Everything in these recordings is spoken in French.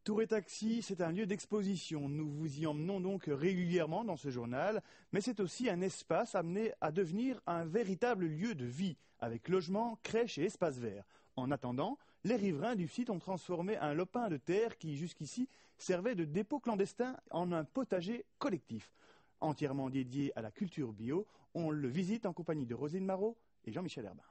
Tour et Taxi, c'est un lieu d'exposition. Nous vous y emmenons donc régulièrement dans ce journal, mais c'est aussi un espace amené à devenir un véritable lieu de vie, avec logement, crèche et espace vert. En attendant, les riverains du site ont transformé un lopin de terre qui, jusqu'ici, servait de dépôt clandestin en un potager collectif. Entièrement dédié à la culture bio, on le visite en compagnie de Rosine Marot et Jean-Michel Herbin.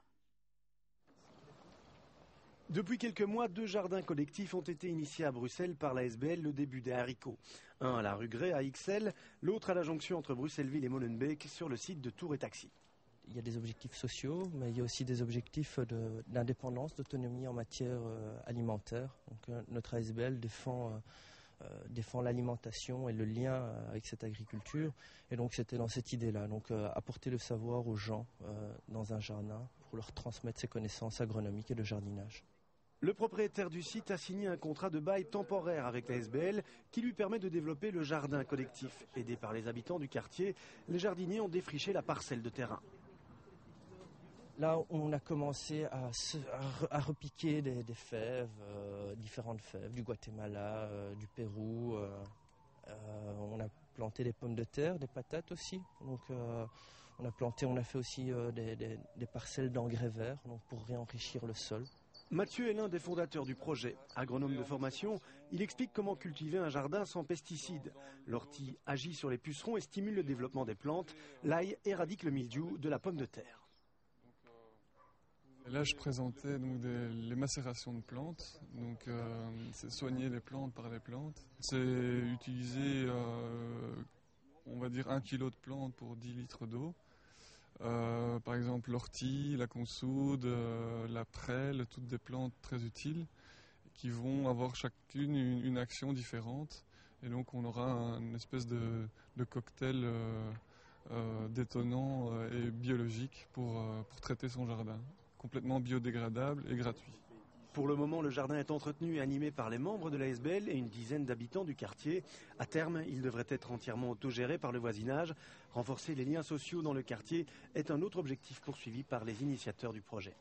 Depuis quelques mois, 2 jardins collectifs ont été initiés à Bruxelles par la SBL Le Début des Haricots. Un à la rue Grès à Ixelles, l'autre à la jonction entre Bruxelles-Ville et Molenbeek sur le site de Tour et Taxi. Il y a des objectifs sociaux, mais il y a aussi des objectifs d'indépendance, d'autonomie en matière alimentaire. Donc, notre ASBL défend l'alimentation et le lien avec cette agriculture. Et donc c'était dans cette idée-là, donc apporter le savoir aux gens dans un jardin pour leur transmettre ses connaissances agronomiques et de jardinage. Le propriétaire du site a signé un contrat de bail temporaire avec la SBL qui lui permet de développer le jardin collectif. Aidés par les habitants du quartier, les jardiniers ont défriché la parcelle de terrain. Là, on a commencé à repiquer des fèves, différentes fèves, du Guatemala, du Pérou. On a planté des pommes de terre, des patates aussi. Donc, on a fait aussi des parcelles d'engrais verts donc pour réenrichir le sol. Mathieu est l'un des fondateurs du projet. Agronome de formation, il explique comment cultiver un jardin sans pesticides. L'ortie agit sur les pucerons et stimule le développement des plantes. L'ail éradique le mildiou de la pomme de terre. Et là, je présentais donc les macérations de plantes. Donc, c'est soigner les plantes par les plantes. C'est utiliser, on va dire, 1 kilo de plantes pour 10 litres d'eau. Par exemple, l'ortie, la consoude, la prêle, toutes des plantes très utiles qui vont avoir chacune une action différente. Et donc, on aura une espèce de cocktail détonnant et biologique pour traiter son jardin. Complètement biodégradable et gratuit. Pour le moment, le jardin est entretenu et animé par les membres de la SBL et une dizaine d'habitants du quartier. À terme, il devrait être entièrement autogéré par le voisinage. Renforcer les liens sociaux dans le quartier est un autre objectif poursuivi par les initiateurs du projet.